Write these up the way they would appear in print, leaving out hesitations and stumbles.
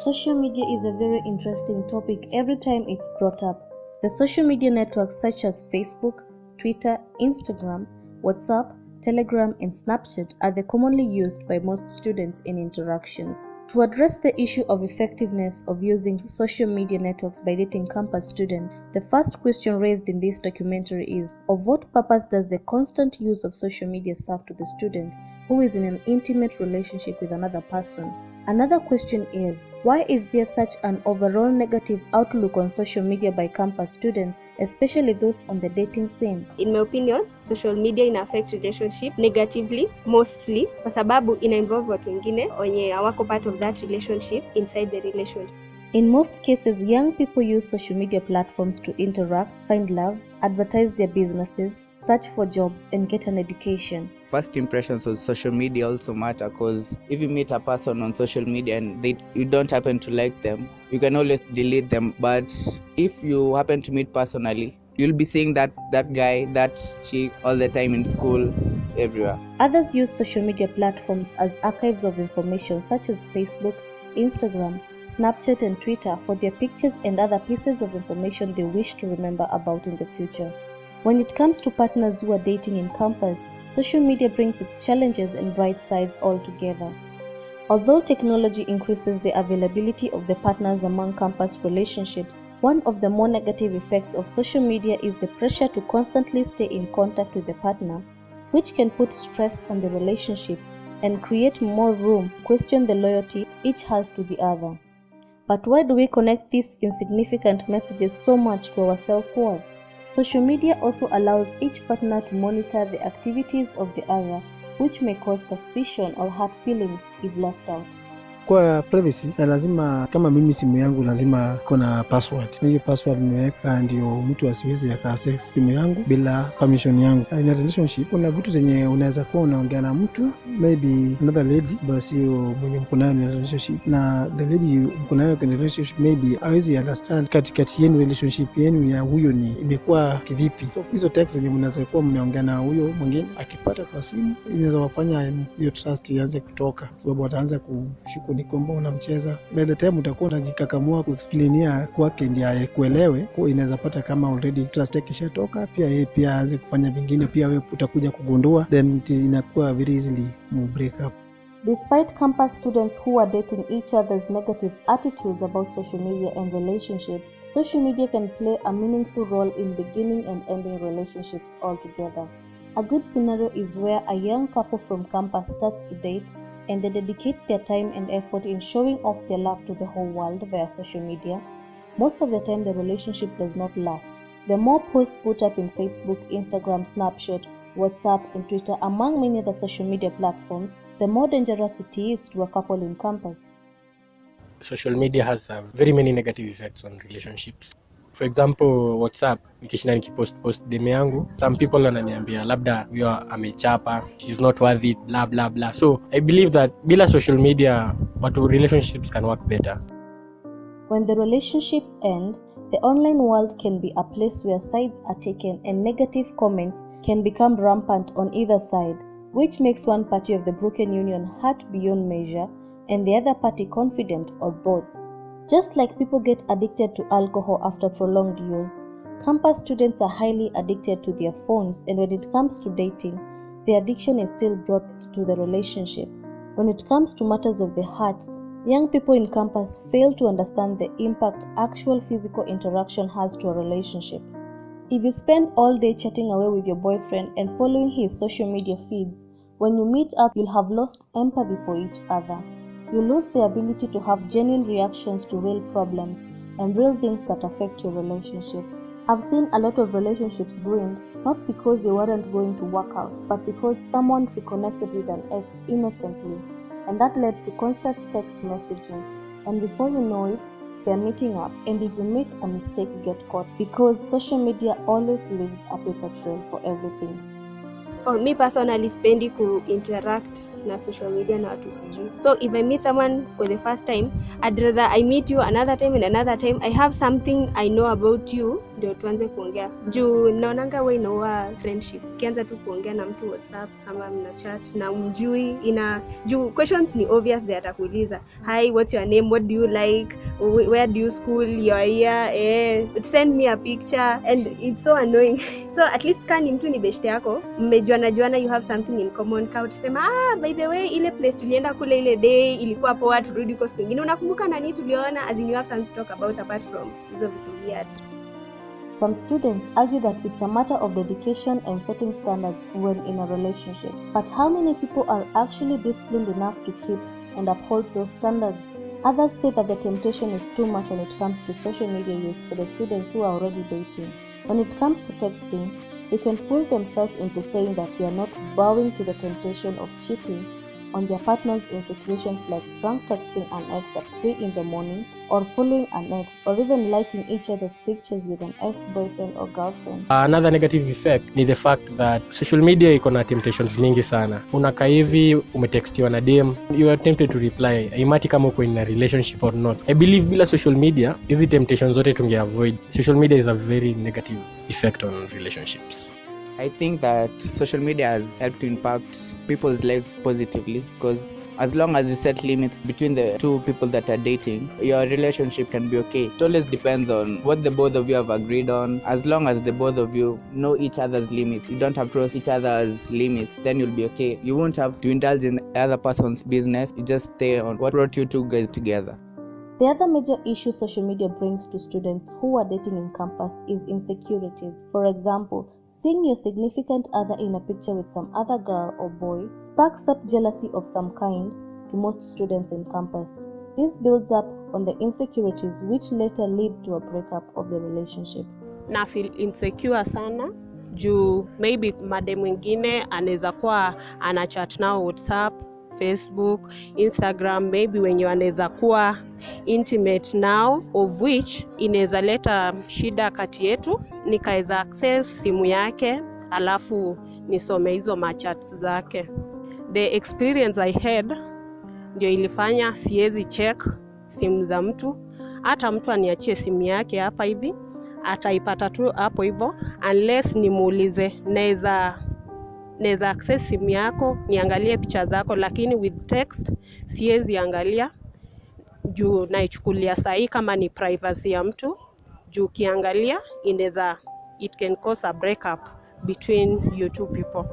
Social media is a very interesting topic every time it's brought up. The social media networks such as Facebook, Twitter, Instagram, WhatsApp, Telegram, and Snapchat are the commonly used by most students in interactions. To address the issue of effectiveness of using social media networks by dating campus students, the first question raised in this documentary is, of what purpose does the constant use of social media serve to the student who is in an intimate relationship with another person? Another question is, why is there such an overall negative outlook on social media by campus students, especially those on the dating scene? In my opinion, social media ina affect relationship negatively, mostly, kwa sababu ina involve watu wengine wenye hawako part of that relationship inside the relationship. In most cases, young people use social media platforms to interact, find love, advertise their businesses, search for jobs, and get an education. First impressions on social media also matter, because if you meet a person on social media and you don't happen to like them, you can always delete them. But if you happen to meet personally, you'll be seeing that guy, that chick all the time in school, everywhere. Others use social media platforms as archives of information such as Facebook, Instagram, Snapchat, and Twitter for their pictures and other pieces of information they wish to remember about in the future. When it comes to partners who are dating in campus, social media brings its challenges and bright sides all together. Although technology increases the availability of the partners among campus relationships, one of the more negative effects of social media is the pressure to constantly stay in contact with the partner, which can put stress on the relationship and create more room to question the loyalty each has to the other. But why do we connect these insignificant messages so much to our self-worth? Social media also allows each partner to monitor the activities of the other, which may cause suspicion or hurt feelings if left out. Kwa privacy, lazima kama mimi simu yangu lazima kuna password. Hiyo password nimeweka ndio mtu asiweze access simu yangu bila permission yangu. In a relationship, kuna vitu zenye unaweza kuwa unaongea na mtu, maybe another lady, basi mwenye mko nayo in relationship, na the lady mko nayo in relationship maybe hawezi understand katikati yenu relationship yenu ya huyo ni imekuwa kivipi. So hizo text zenye mnaweza kuwa mnaongea na huyo mwingine akipata kwa simu, inaweza kufanya hiyo trust ianze kutoka, sababu ataanza kushuku ni kwamba unamcheza. By the time utakuwa unajikakamua kuexplainia kwake ndiye kuelewe, kwa inaweza pata kama already trust yake ishatoka, pia yeye pia aanze kufanya vingine, pia wewe utakuja kugundua, then inakuwa very easily mu break up. Despite campus students who are dating each other's negative attitudes about social media and relationships, social media can play a meaningful role in beginning and ending relationships altogether. A good scenario is where a young couple from campus starts to date and they dedicate their time and effort in showing off their love to the whole world via social media. Most of the time, the relationship does not last. The more posts put up in Facebook, Instagram, Snapchat, WhatsApp, and Twitter, among many other social media platforms, the more dangerous it is to a couple in campus. Social media has very many negative effects on relationships. For example, WhatsApp, nikishinda nikipost deme yangu, some people wananiambia labda huyo amechapa, she's not worthy, blah blah blah. So I believe that bila social media, relationships can work better. When the relationship ends, the online world can be a place where sides are taken and negative comments can become rampant on either side, which makes one party of the broken union hurt beyond measure and the other party confident or both. Just like people get addicted to alcohol after prolonged use, campus students are highly addicted to their phones, and when it comes to dating, the addiction is still brought to the relationship. When it comes to matters of the heart, young people in campus fail to understand the impact actual physical interaction has to a relationship. If you spend all day chatting away with your boyfriend and following his social media feeds, when you meet up, you'll have lost empathy for each other. You lose the ability to have genuine reactions to real problems and real things that affect your relationship. I've seen a lot of relationships ruined, not because they weren't going to work out, but because someone reconnected with an ex innocently, and that led to constant text messaging, and before you know it, they're meeting up, and if you make a mistake, you get caught, because social media always leaves a paper trail for everything. Me personally spendi ku interact na social media na watu sijui. So if I meet someone for the first time, I'd rather I meet you another time and another time. I have something I know about you ndio tuanze kuongea. Juu naonanga wewe inaua friendship. Ukianza tu kuongea na mtu WhatsApp kama mna chat na umjui, juu questions ni obvious, they atakuuliza, hi, what's your name, what do you like, where do you school, your year, send me a picture, and it's so annoying. So at least kani mtu ni beshte yako, mmejuana, you have something in common, ka utasema by the way ile place tulienda kule ile day ilikuwa poa, turudi kwa siku nyingine, unakumbuka nani tuliona, as in you have something to talk about apart from hizo vitu weird. Some students argue that it's a matter of dedication and setting standards when in a relationship. But how many people are actually disciplined enough to keep and uphold those standards? Others say that the temptation is too much when it comes to social media use for the students who are already dating. When it comes to texting, they can fool themselves into saying that they are not bowing to the temptation of cheating on their partners in situations like drunk texting an ex at 3 in the morning, or following an ex, or even liking each other's pictures with an ex-boyfriend or girlfriend. Another negative effect ni the fact that social media iko na temptations mingi sana. Unakaa hivi, umetextiwa na DM, you are tempted to reply, haimati kama uko in a relationship or not. I believe bila social media, hizi temptations zote tungeavoid. Social media is a very negative effect on relationships. I think that social media has helped to impact people's lives positively, because as long as you set limits between the two people that are dating, your relationship can be okay. It always depends on what the both of you have agreed on. As long as the both of you know each other's limits, you don't have to cross each other's limits, then you'll be okay. You won't have to indulge in the other person's business. You just stay on what brought you two guys together. The other major issue social media brings to students who are dating in campus is insecurities. For example, seeing your significant other in a picture with some other girl or boy sparks up jealousy of some kind to most students in campus. This builds up on the insecurities which later lead to a breakup of the relationship. Na feel insecure sana juu maybe madem mwingine anaweza kuwa ana chat nao WhatsApp, Facebook, Instagram, maybe wenye wanaweza kuwa intimate now, of which inaweza leta shida kati yetu. Nikaweza access simu yake alafu nisome hizo machats zake. The experience I had ndio ilifanya siwezi check simu za mtu. Hata mtu aniachie simu yake hapa hivi, ataipata tu hapo hivyo, unless nimuulize naweza access simu yako niangalie picha zako, lakini with text siwezi angalia juu naichukulia sahi kama ni privacy ya mtu. Juu kiangalia it can cause a breakup between you two people.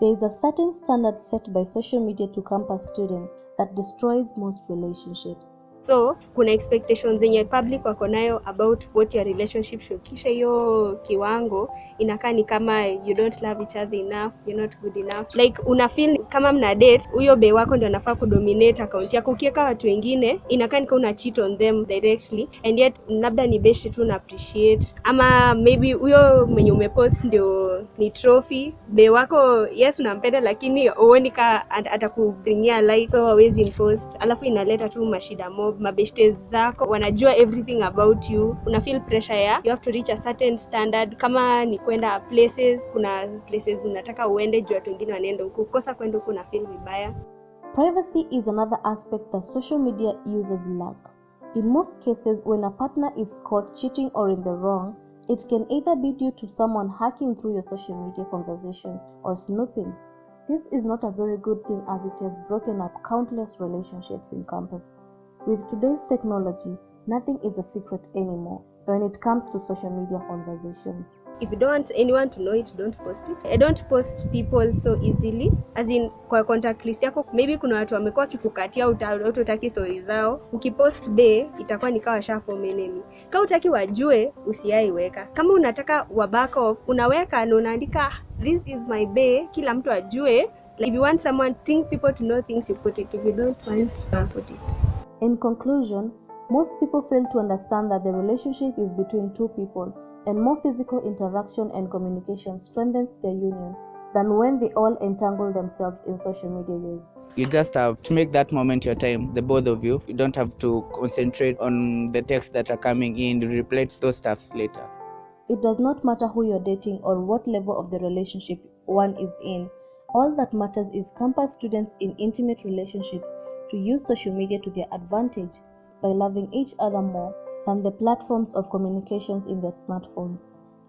There is a certain standard set by social media to campus students that destroys most relationships. So kuna expectations zenye public wako nayo about what your relationship should. Kisha hiyo kiwango inakaa ni kama you don't love each other enough, you're not good enough. Like una feel kama mna date, huyo be wako ndio anafaa kudominate account yako. Ukiweka watu wengine inakaa ni kama una cheat on them directly, and yet labda ni best tu na appreciate, ama maybe huyo mwenye umepost ndio ni trophy. Be wako yes unampenda, lakini uone ka atakubringia like, so hawezi impost, alafu inaleta tu mashida mo. Mabeshte zako wanajua everything about you, una feel pressure ya you have to reach a certain standard. Kama ni kwenda places, kuna places unataka uende juu watu wengine wanaenda huko, kosa kwenda huko na feel vibaya. Privacy is another aspect that social media users lack. In most cases, when a partner is caught cheating or in the wrong, it can either be due to someone hacking through your social media conversations or snooping. This is not a very good thing, as it has broken up countless relationships in campus. With today's technology, nothing is a secret anymore when it comes to social media conversations. If you don't want anyone to know it, don't post it. I don't post people so easily. As in, kwa contact list yako, maybe kuna watu wamekuwa kikukatia utaki stories zao. Ukipost be, itakuwa nikawa shafo enemy. Kama utaki wajue, usiaiweka. Kama unataka wa back off, unaweka na unaandika, this is my be, kila mtu ajue. Like, if you want someone, people to know things, you put it. If you don't want, don't put it. In conclusion, most people fail to understand that the relationship is between two people, and more physical interaction and communication strengthens their union than when they all entangle themselves in social media use. You just have to make that moment your time, the both of you. You don't have to concentrate on the texts that are coming in, you reply to those stuffs later. It does not matter who you're dating or what level of the relationship one is in. All that matters is campus students in intimate relationships to use social media to their advantage by loving each other more than the platforms of communications in their smartphones.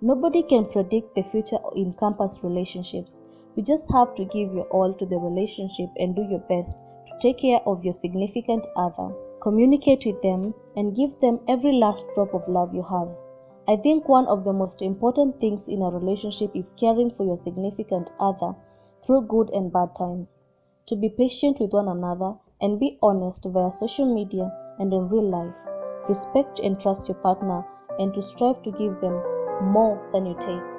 Nobody can predict the future in campus relationships. You just have to give your all to the relationship and do your best to take care of your significant other. Communicate with them and give them every last drop of love you have. I think one of the most important things in a relationship is caring for your significant other through good and bad times. To be patient with one another and be honest via social media and in real life. Respect and trust your partner and to strive to give them more than you take.